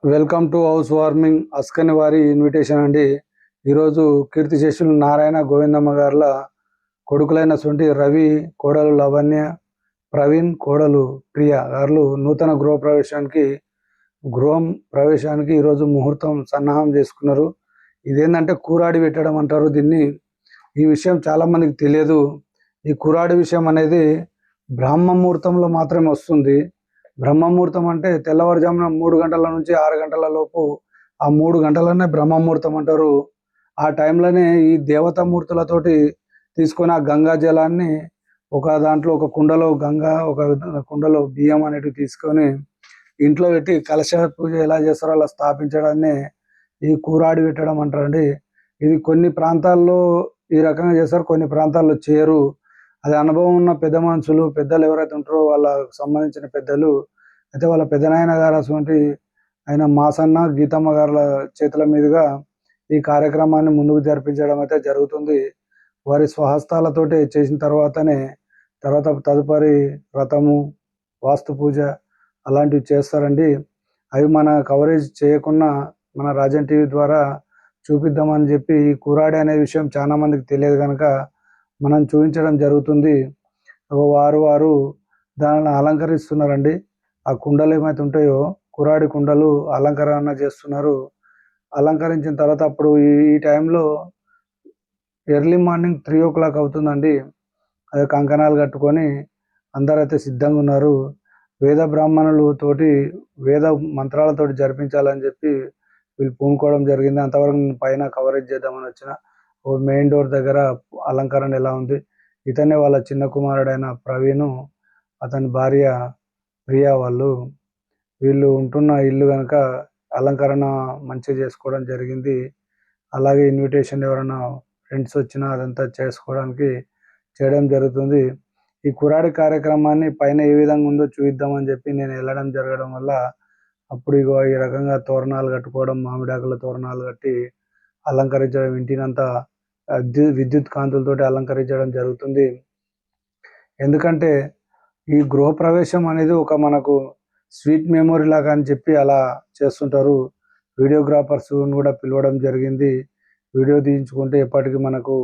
Welcome to house warming అస్కని వారి invitation అండి. ఈరోజు కీర్తిశేషులు నారాయణ గోవిందమ్మ గారుల కొడుకులైన సొంటి రవి, కోడలు లవణ్య, ప్రవీణ్, కోడలు ప్రియ గారు నూతన గృహం ప్రవేశానికి ఈరోజు ముహూర్తం సన్నాహం చేసుకున్నారు. ఇదేంటంటే కూరాడి పెట్టడం అంటారు దీన్ని. ఈ విషయం చాలా మందికి తెలియదు. ఈ కూరాడి విషయం అనేది బ్రాహ్మ ముహూర్తంలో మాత్రమే వస్తుంది. బ్రహ్మముహూర్తం అంటే తెల్లవారుజామున 3 గంటల నుంచి 6 గంటల లోపు, ఆ 3 గంటలనే బ్రహ్మముహూర్తం అంటారు. ఆ టైంలోనే ఈ దేవతా మూర్తులతోటి తీసుకొని ఆ గంగా జలాన్ని ఒక దాంట్లో ఒక కుండలో ఒక కుండలో బియ్యం అనేటివి తీసుకొని ఇంట్లో పెట్టి కలశ పూజ ఎలా చేస్తారో అలా స్థాపించడాన్ని ఈ కూరాడి పెట్టడం అంటారండి. ఇది కొన్ని ప్రాంతాల్లో ఈ రకంగా చేస్తారు, కొన్ని ప్రాంతాల్లో చేయరు. అది అనుభవం ఉన్న పెద్ద మనుషులు, పెద్దలు ఎవరైతే ఉంటారో వాళ్ళకు సంబంధించిన పెద్దలు అయితే వాళ్ళ పెద్దనాయన గారు అటువంటి ఆయన మాసన్న గీతమ్మ గారుల చేతుల మీదుగా ఈ కార్యక్రమాన్ని ముందుకు జరిపించడం అయితే జరుగుతుంది. వారి స్వహస్తాలతోటి చేసిన తర్వాత తదుపరి వ్రతము, వాస్తు పూజ అలాంటివి చేస్తారండి. అవి మన కవరేజ్ చేయకుండా మన రాజన్ టీవీ ద్వారా చూపిద్దామని చెప్పి ఈ కూరాడి అనే విషయం చాలా మందికి తెలియదు కనుక మనం చూపించడం జరుగుతుంది. వారు దానిని అలంకరిస్తున్నారండి. ఆ కుండలు ఏమైతే ఉంటాయో కురాడి కుండలు అలంకరణ చేస్తున్నారు. అలంకరించిన తర్వాత అప్పుడు ఈ టైంలో ఎర్లీ మార్నింగ్ 3 o'clock అవుతుందండి. అదే కంకణాలు కట్టుకొని అందరైతే సిద్ధంగా ఉన్నారు. వేద బ్రాహ్మణులు తోటి వేద మంత్రాలతోటి జరిపించాలని చెప్పి వీళ్ళు పూనుకోవడం జరిగింది. అంతవరకు నేను పైన కవరేజ్ చేద్దామని వచ్చిన. మెయిన్ డోర్ దగ్గర అలంకరణ ఎలా ఉంది, ఇతనే వాళ్ళ చిన్న కుమారుడైన ప్రవీణు, అతని భార్య ప్రియా వీళ్ళు ఉంటున్న ఇల్లు కనుక అలంకరణ మంచిగా చేసుకోవడం జరిగింది. అలాగే ఇన్విటేషన్ ఎవరైనా ఫ్రెండ్స్ వచ్చినా అదంతా చేయడం జరుగుతుంది. ఈ కురాడి కార్యక్రమాన్ని పైన ఏ విధంగా ఉందో చూద్దామని చెప్పి నేను వెళ్ళడం జరగడం వల్ల అప్పుడు ఈ రకంగా తోరణాలు కట్టుకోవడం, మామిడాకుల తోరణాలు కట్టి అలంకరించడం, ఇంటినంతా విద్యుత్ కాంతులతోటి అలంకరించడం జరుగుతుంది. ఎందుకంటే ఈ గృహప్రవేశం అనేది ఒక మనకు స్వీట్ మెమొరీ లాగా అని చెప్పి అలా చేస్తుంటారు. వీడియోగ్రాఫర్స్ కూడా పిలవడం జరిగింది. వీడియో తీయించుకుంటే ఎప్పటికీ మనకు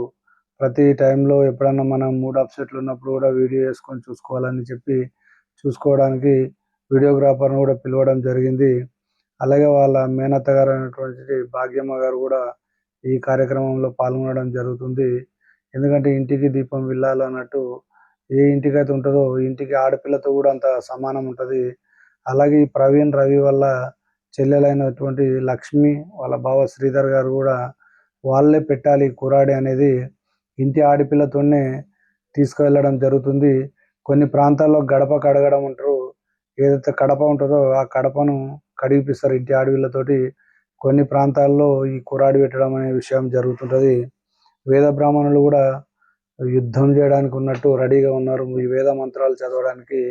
ప్రతి టైంలో ఎప్పుడన్నా మనం మూడ్ అప్సెట్లు ఉన్నప్పుడు కూడా వీడియో వేసుకొని చూసుకోవాలని చెప్పి చూసుకోవడానికి వీడియోగ్రాఫర్ను కూడా పిలవడం జరిగింది. అలాగే వాళ్ళ మేనత్త గారు అయినటువంటి భాగ్యమ్మ గారు కూడా ఈ కార్యక్రమంలో పాల్గొనడం జరుగుతుంది. ఎందుకంటే ఇంటికి దీపం వెళ్ళాలి అన్నట్టు ఏ ఇంటికైతే ఉంటుందో ఇంటికి ఆడపిల్లతో కూడా అంత సమానం ఉంటుంది. అలాగే ఈ ప్రవీణ్, రవి వల్ల చెల్లెలైనటువంటి లక్ష్మి, వాళ్ళ బావ శ్రీధర్ గారు కూడా వాళ్ళే పెట్టాలి కురాడి అనేది ఇంటి ఆడపిల్లతోనే తీసుకువెళ్ళడం జరుగుతుంది. కొన్ని ప్రాంతాల్లో గడప కడగడం అంటారు. ఏదైతే కడప ఉంటుందో ఆ కడపను కడిగిపిస్తారు ఇంటి ఆడపిల్లతోటి. కొన్ని ప్రాంతాల్లో ఈ కురాడి పెట్టడం అనే విషయం జరుగుతుంటుంది. వేద బ్రాహ్మణులు కూడా యుద్ధం చేయడానికి ఉన్నట్టు రెడీగా ఉన్నారు. ఈ వేద మంత్రాలు చదవడానికి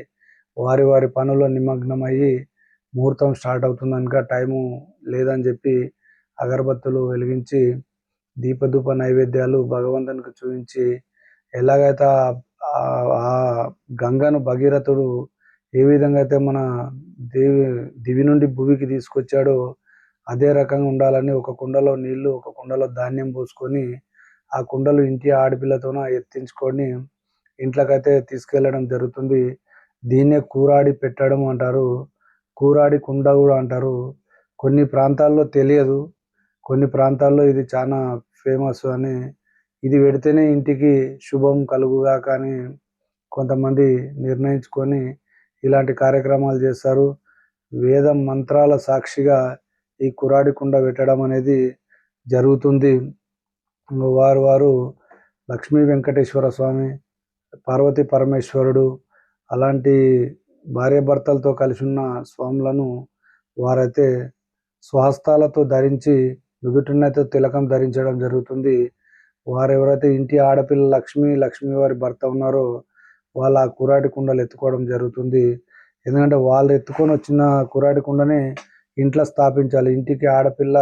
వారి పనుల్లో నిమగ్నమయ్యి ముహూర్తం స్టార్ట్ అవుతుంది కనుక టైము లేదని చెప్పి అగరబత్తులు వెలిగించి దీపధూప నైవేద్యాలు భగవంతునికి చూపించి ఎలాగైతే ఆ గంగను భగీరథుడు ఏ విధంగా అయితే మన దివి నుండి భూమికి తీసుకొచ్చాడో అదే రకంగా ఉండాలని ఒక కుండలో నీళ్లు, ఒక కుండలో ధాన్యం పోసుకొని ఆ కుండలు ఇంటి ఆడపిల్లతోన ఎత్తించుకొని ఇంట్లోకైతే తీసుకెళ్ళడం జరుగుతుంది. దీన్నే కూరాడి పెట్టడం అంటారు. కూరాడి కుండ కూడా అంటారు. కొన్ని ప్రాంతాల్లో తెలియదు, కొన్ని ప్రాంతాల్లో ఇది చాలా ఫేమస్ అని, ఇది పెడితేనే ఇంటికి శుభం కలుగుగా కానీ కొంతమంది నిర్ణయించుకొని ఇలాంటి కార్యక్రమాలు చేస్తారు. వేద మంత్రాల సాక్షిగా ఈ కురాడి కుండ పెట్టడం అనేది జరుగుతుంది. వారు లక్ష్మీ వెంకటేశ్వర స్వామి, పార్వతీ పరమేశ్వరుడు అలాంటి భార్యాభర్తలతో కలిసి ఉన్న స్వాములను వారైతే స్వహస్తాలతో ధరించి నుదుటినైతే తిలకం ధరించడం జరుగుతుంది. వారెవరైతే ఇంటి ఆడపిల్ల లక్ష్మి వారి భర్త ఉన్నారో వాళ్ళ ఆ కురాడి కుండలు ఎత్తుకోవడం జరుగుతుంది. ఎందుకంటే వాళ్ళు ఎత్తుకొని వచ్చిన కురాడి కుండని ఇంట్లో స్థాపించాలి. ఇంటికి ఆడపిల్ల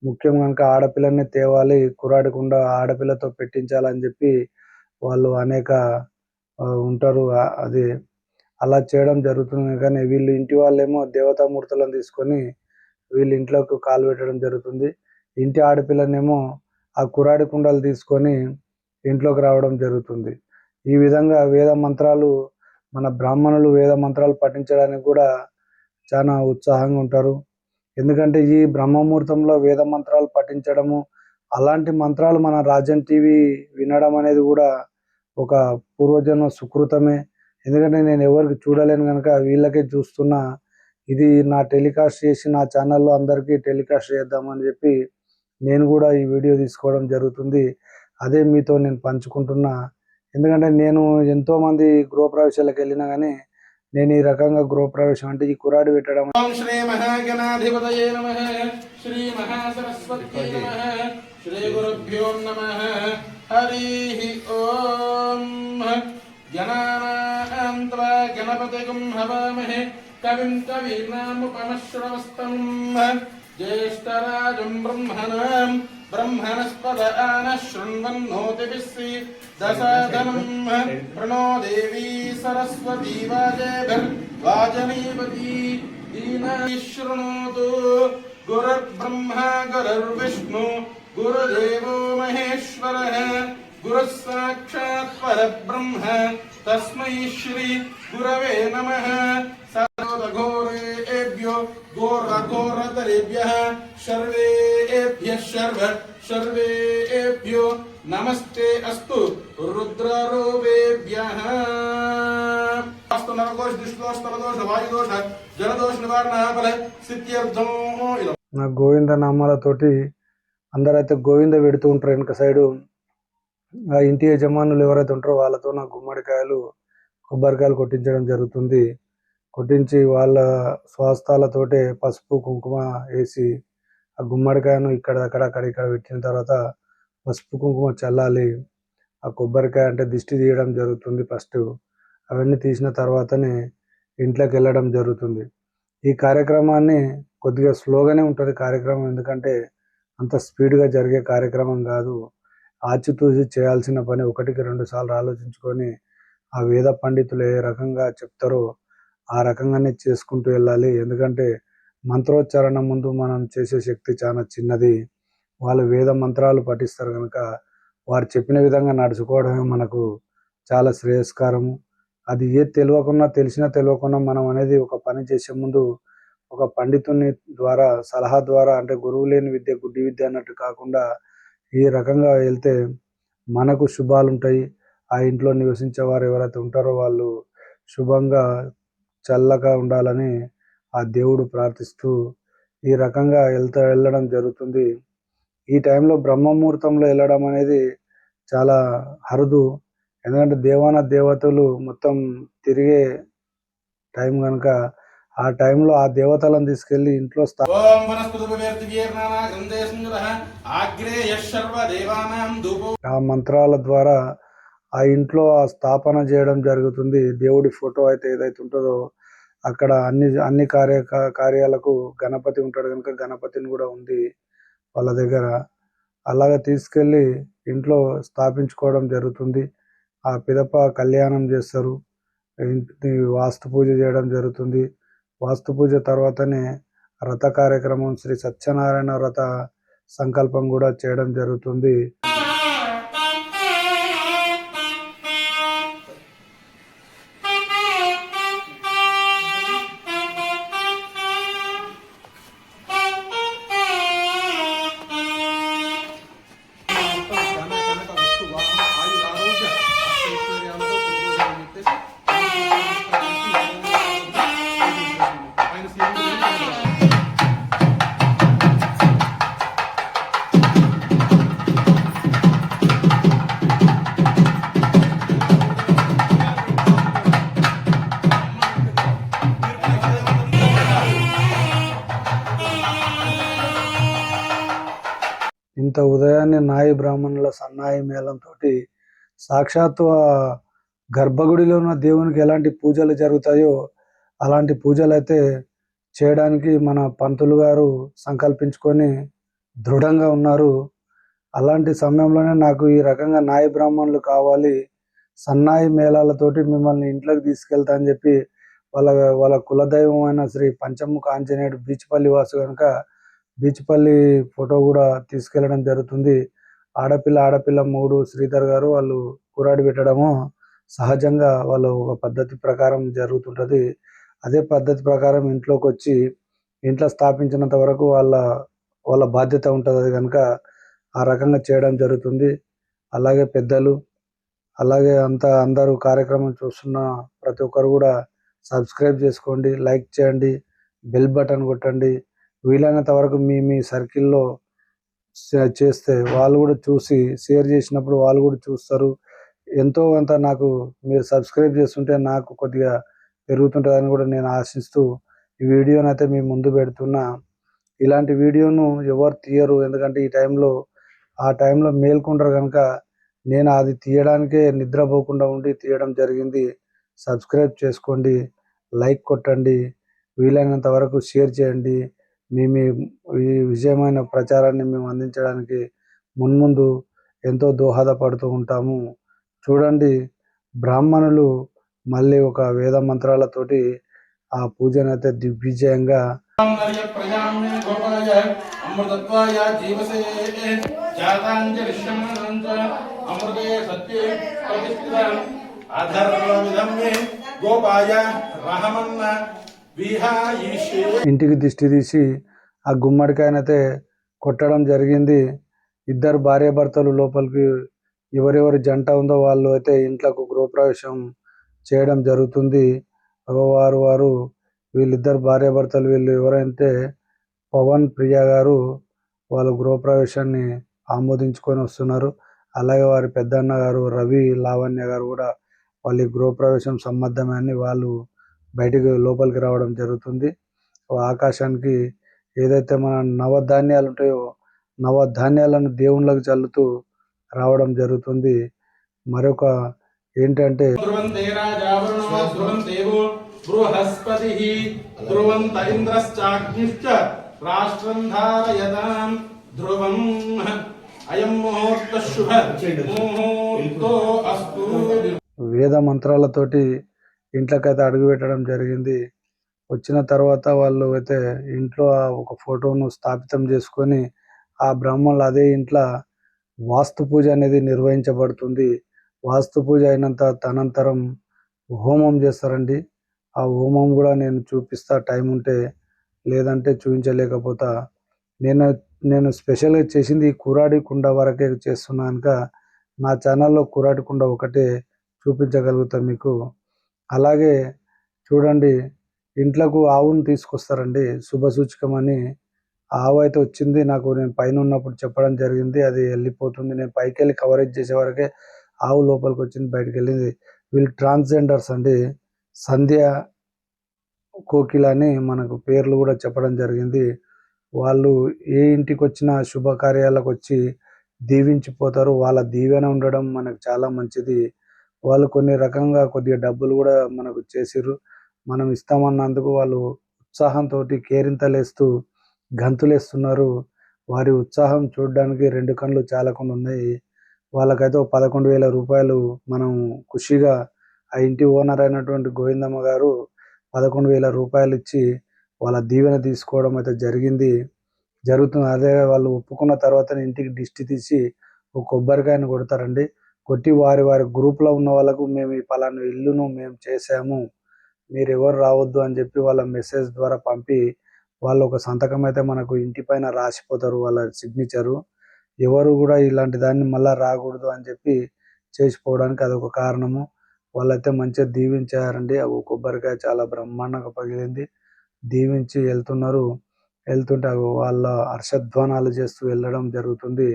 ముఖ్యం కనుక ఆడపిల్లనే తేవాలి, కురాడి కుండ ఆడపిల్లతో పెట్టించాలని చెప్పి వాళ్ళు అనేక ఉంటారు. అది అలా చేయడం జరుగుతుంది. కానీ వీళ్ళు ఇంటి వాళ్ళేమో దేవతామూర్తులను తీసుకొని వీళ్ళ ఇంట్లోకి కాలు పెట్టడం జరుగుతుంది. ఇంటి ఆడపిల్లనేమో ఆ కురాడి కుండలు తీసుకొని ఇంట్లోకి రావడం జరుగుతుంది. ఈ విధంగా వేద మంత్రాలు మన బ్రాహ్మణులు వేద మంత్రాలు పఠించడానికి కూడా చాలా ఉత్సాహంగా ఉంటారు. ఎందుకంటే ఈ బ్రహ్మముహూర్తంలో వేద మంత్రాలు పఠించడము, అలాంటి మంత్రాలు మన రాజన్ టీవీ వినడం అనేది కూడా ఒక పూర్వజన్మ సుకృతమే. ఎందుకంటే నేను ఎవరికి చూడలేను కనుక వీళ్ళకే చూస్తున్నా. ఇది నా టెలికాస్ట్ చేసి నా ఛానల్లో అందరికీ టెలికాస్ట్ చేద్దామని చెప్పి నేను కూడా ఈ వీడియో తీసుకోవడం జరుగుతుంది. అదే మీతో నేను పంచుకుంటున్నా. ఎందుకంటే నేను ఎంతోమంది గృహప్రవేశాలకు వెళ్ళినా కానీ నేను ఈ రకంగా గృహప్రవేశం అంటే ఈ కురాడి పెట్టడం. ఓం శ్రీ మహాగణాధిపతయే నమః. శ్రీ మహాసరస్వత్యై నమః. శ్రీ గురుభ్యో నమః. హరి ఓం. గణానాం త్వా గణపతిగం హవామహే కవిం కవీనాముపమశ్రవస్తమం జ్యేష్ఠరాజం బ్రహ్మణాం బ్రహ్మణస్పద ఆనః శృణ్వన్నోతిభిస్సి దశధనం ప్రణో దేవీ సరస్వతీ వాజేభిర్వాజనీపతి దీనాని శృణోతు. గురుర్బ్రహ్మా గురుర్విష్ణు గురుదేవో మహేశ్వరః గురుః సాక్షాత్ పరబ్రహ్మ తస్మై శ్రీ గురవే నమః. సర్వఘోరేభ్యో ఘోరఘోరతరేభ్యః సర్వేభ్యో నమస్తే అస్తు రుద్రరూపేభ్యః. అస్తు నరకోశ దుష్దోష తలదోష వాయుదోష జలదోష నివారణ ఫల సిద్ధ్యర్థం. నా గోవింద నామాలతోటి అందరైతే గోవింద పెడుతూ ఉంటారు. వెనక సైడు ఆ ఇంటి యజమానులు ఎవరైతే ఉంటారో వాళ్ళతో నా గుమ్మడికాయలు కొబ్బరికాయలు కొట్టించడం జరుగుతుంది. కొట్టించి వాళ్ళ స్వస్థాలతోటే పసుపు కుంకుమ వేసి ఆ గుమ్మడికాయను ఇక్కడ పెట్టిన తర్వాత పసుపు కుంకుమ చల్లాలి. ఆ కొబ్బరికాయ అంటే దిష్టి తీయడం జరుగుతుంది ఫస్ట్. అవన్నీ తీసిన తర్వాతనే ఇంట్లోకి వెళ్ళడం జరుగుతుంది. ఈ కార్యక్రమాన్ని కొద్దిగా స్లోగానే ఉంటుంది కార్యక్రమం. ఎందుకంటే అంత స్పీడ్గా జరిగే కార్యక్రమం కాదు. ఆచితూచి చేయాల్సిన పని ఒకటికి 2 సార్లు ఆలోచించుకొని ఆ వేద పండితులు ఏ రకంగా చెప్తారో ఆ రకంగానే చేసుకుంటూ వెళ్ళాలి. ఎందుకంటే మంత్రోచ్చారణ ముందు మనం చేసే శక్తి చాలా చిన్నది. వాళ్ళు వేద మంత్రాలు పఠిస్తారు కనుక వారు చెప్పిన విధంగా నడుచుకోవడమే మనకు చాలా శ్రేయస్కరము. అది తెలిసినా తెలియకున్నా మనం అనేది ఒక పని చేసే ముందు ఒక పండితుని ద్వారా సలహా ద్వారా, అంటే గురువు లేని విద్య గుడ్డి విద్య అన్నట్టు కాకుండా ఈ రకంగా వెళ్తే మనకు శుభాలు ఉంటాయి. ఆ ఇంట్లో నివసించే వారు ఎవరైతే ఉంటారో వాళ్ళు శుభంగా చల్లగా ఉండాలని ఆ దేవుడు ప్రార్థిస్తూ ఈ రకంగా వెళ్ళడం జరుగుతుంది. ఈ టైంలో బ్రహ్మముహూర్తంలో వెళ్ళడం అనేది చాలా అరుదు. ఎందుకంటే దేవతలు మొత్తం తిరిగే టైం కనుక ఆ టైంలో ఆ దేవతలను తీసుకెళ్లి ఇంట్లో ఆ మంత్రాల ద్వారా ఆ ఇంట్లో ఆ స్థాపన చేయడం జరుగుతుంది. దేవుడి ఫోటో అయితే ఏదైతే ఉంటుందో అక్కడ అన్ని కార్యాలకు గణపతి ఉంటాడు కనుక గణపతిని కూడా ఉంది వాళ్ళ దగ్గర. అలాగే తీసుకెళ్ళి ఇంట్లో స్థాపించుకోవడం జరుగుతుంది. ఆ పిదప కళ్యాణం చేస్తారు. వాస్తు పూజ చేయడం జరుగుతుంది. వాస్తు పూజ తర్వాతనే వ్రత కార్యక్రమం శ్రీ సత్యనారాయణ వ్రత సంకల్పం కూడా చేయడం జరుగుతుంది. ఇంత ఉదయాన్నే నాయి బ్రాహ్మణుల సన్నాయి మేళంతో సాక్షాత్తు గర్భగుడిలో ఉన్న దేవునికి ఎలాంటి పూజలు జరుగుతాయో అలాంటి పూజలు అయితే చేయడానికి మన పంతులు గారు సంకల్పించుకొని దృఢంగా ఉన్నారు. అలాంటి సమయంలోనే నాకు ఈ రకంగా నాయి బ్రాహ్మణులు కావాలి, సన్నాయి మేళాలతోటి మిమ్మల్ని ఇంట్లోకి తీసుకెళ్తా అని చెప్పి వాళ్ళ వాళ్ళ కులదైవమైన శ్రీ పంచముఖ ఆంజనేయుడు బీచ్పల్లి వాసు కనుక బీచ్పల్లి ఫోటో కూడా తీసుకెళ్లడం జరుగుతుంది. ఆడపిల్ల 3 శ్రీధర్ గారు వాళ్ళు కూరాడి పెట్టడము సహజంగా వాళ్ళు ఒక పద్ధతి ప్రకారం జరుగుతుంటది. అదే పద్ధతి ప్రకారం ఇంట్లోకి వచ్చి ఇంట్లో స్థాపించినంత వరకు వాళ్ళ బాధ్యత ఉంటుంది. అది కనుక ఆ రకంగా చేయడం జరుగుతుంది. అలాగే పెద్దలు అలాగే అందరూ కార్యక్రమం చూస్తున్న ప్రతి ఒక్కరు కూడా సబ్స్క్రైబ్ చేసుకోండి, లైక్ చేయండి, బెల్ బటన్ కొట్టండి. వీలైనంత వరకు మీ సర్కిల్లో చేస్తే వాళ్ళు కూడా చూసి షేర్ చేసినప్పుడు వాళ్ళు కూడా చూస్తారు. ఎంతో కొంత నాకు మీరు సబ్స్క్రైబ్ చేస్తుంటే నాకు కొద్దిగా పెరుగుతుంటుందని కూడా నేను ఆశిస్తూ ఈ వీడియోనైతే మీ ముందు పెడుతున్నా. ఇలాంటి వీడియోను ఎవరు తీయరు, ఎందుకంటే ఆ టైంలో మేల్కుంటారు కనుక నేను అది తీయడానికే నిద్రపోకుండా ఉండి తీయడం జరిగింది. సబ్స్క్రైబ్ చేసుకోండి, లైక్ కొట్టండి, వీలైనంత వరకు షేర్ చేయండి. మీ ఈ విజయమైన ప్రచారాన్ని మేము అందించడానికి మున్ముందు ఎంతో దోహదపడుతూ ఉంటాము. చూడండి, బ్రాహ్మణులు మళ్ళీ ఒక వేద మంత్రాలతోటి ఆ పూజనైతే దిగ్విజయంగా అమృతత్వాయ జీవసే జాతాంజలిష్యమానంచ అమృతే సత్యే ప్రతిష్ఠితం అధర్వవిధం మే గోపాయ రహమన్న విహాయిషే. ఇంటికి దిష్టి తీసి ఆ గుమ్మడికాయనైతే కొట్టడం జరిగింది. ఇద్దరు భార్యాభర్తలు లోపలికి ఎవరెవరి జంట ఉందో వాళ్ళు అయితే ఇంట్లోకి గృహప్రవేశం చేయడం జరుగుతుంది. వారు వీళ్ళిద్దరు భార్యాభర్తలు వీళ్ళు ఎవరంటే పవన్ ప్రియ గారు వాళ్ళు గృహప్రవేశాన్ని ఆమోదించుకొని వస్తున్నారు. అలాగే వారి పెద్దన్న గారు రవి లావణ్య గారు కూడా వాళ్ళ గృహప్రవేశం సంబంధమని వాళ్ళు బయటికి లోపలికి రావడం జరుగుతుంది. ఆకాశానికి ఏదైతే మన నవధాన్యాలు ఉంటాయో నవధాన్యాలను దేవుళ్ళకి చల్లుతూ రావడం జరుగుతుంది. మరొక ఏంటంటే బృహస్పతి ధ్రువంత ఇంద్రశ్చాగ్నిశ్చ రాష్ట్రం ధారయతాం ధ్రువం అయం ముహూర్త శుభ ముహూర్తో అస్తు. వేద మంత్రాలతోటి ఇంట్లోకైతే అడుగు పెట్టడం జరిగింది. వచ్చిన తర్వాత వాళ్ళు అయితే ఇంట్లో ఒక ఫోటోను స్థాపితం చేసుకొని ఆ బ్రాహ్మణులు అదే ఇంట్లో వాస్తు పూజ అనేది నిర్వహించబడుతుంది. వాస్తు పూజ తనంతరం హోమం చేస్తారండి. ఆ హోమం కూడా నేను చూపిస్తా టైం ఉంటే, లేదంటే చూపించలేకపోతా. నేను స్పెషల్గా చేసింది ఈ కురాడి కుండ వరకే చేస్తున్నా కనుక నా ఛానల్లో కురాడి కుండ ఒకటే చూపించగలుగుతా మీకు. అలాగే చూడండి, ఇంట్లోకి ఆవును తీసుకొస్తారండి శుభసూచకమని. ఆవు అయితే వచ్చింది నాకు, నేను పైన ఉన్నప్పుడు చెప్పడం జరిగింది. అది వెళ్ళిపోతుంది, నేను పైకి వెళ్ళి కవరేజ్ చేసే వరకే ఆవు లోపలికి వచ్చింది, బయటకు వెళ్ళింది. వీళ్ళు ట్రాన్స్జెండర్స్ అండి. సంధ్య, కోకిల అని మనకు పేర్లు కూడా చెప్పడం జరిగింది. వాళ్ళు ఏ ఇంటికి వచ్చినా శుభకార్యాలకు వచ్చి దీవించిపోతారు. వాళ్ళ దీవెన ఉండడం మనకు చాలా మంచిది. వాళ్ళు కొన్ని రకంగా కొద్దిగా డబ్బులు కూడా మనకు చేసిర్రు. మనం ఇస్తామన్నందుకు వాళ్ళు ఉత్సాహంతో కేరింతలేస్తూ గంతులేస్తున్నారు. వారి ఉత్సాహం చూడడానికి 2 కళ్ళు చాలకుండా ఉన్నాయి. వాళ్ళకైతే 11,000 రూపాయలు మనం ఖుషిగా ఆ ఇంటి ఓనర్ అయినటువంటి గోవిందమ్మ గారు 11,000 రూపాయలు ఇచ్చి వాళ్ళ దీవెన తీసుకోవడం అయితే జరుగుతుంది. అదే వాళ్ళు ఒప్పుకున్న తర్వాత ఇంటికి దిష్టి తీసి ఒక కొబ్బరికాయను కొడతారండి. కొట్టి వారి గ్రూప్లో ఉన్న వాళ్ళకు మేము ఈ పలానా ఇల్లును మేము చేసాము, మీరు ఎవరు రావద్దు అని చెప్పి వాళ్ళ మెసేజ్ ద్వారా పంపి వాళ్ళు ఒక సంతకం అయితే మనకు ఇంటి పైన రాసిపోతారు, వాళ్ళ సిగ్నేచరు. ఎవరు కూడా ఇలాంటి దాన్ని మళ్ళీ రాకూడదు అని చెప్పి చేసిపోవడానికి అదొక కారణము. వాళ్ళైతే మంచిగా దీవించారండి. ఆ కొబ్బరికాయ చాలా బ్రహ్మాండంగా పగిలింది. దీవించి వెళ్తుంటే వాళ్ళ హర్షధ్వానాలు చేస్తూ వెళ్ళడం జరుగుతుంది.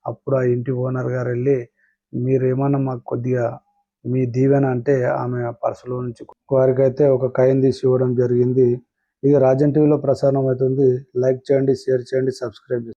అప్పుడు ఆ ఇంటి ఓనర్ గారు వెళ్ళి, మీరు ఏమన్నా మాకు కొద్దిగా మీ దీవెన అంటే ఆమె పర్సులో నుంచి వారికైతే ఒక కాయిన్ తీసి ఇవ్వడం జరిగింది. ఇది రాజన్ టీవీలో ప్రసారం అవుతుంది. లైక్ చేయండి, షేర్ చేయండి, సబ్స్క్రైబ్ చేయండి.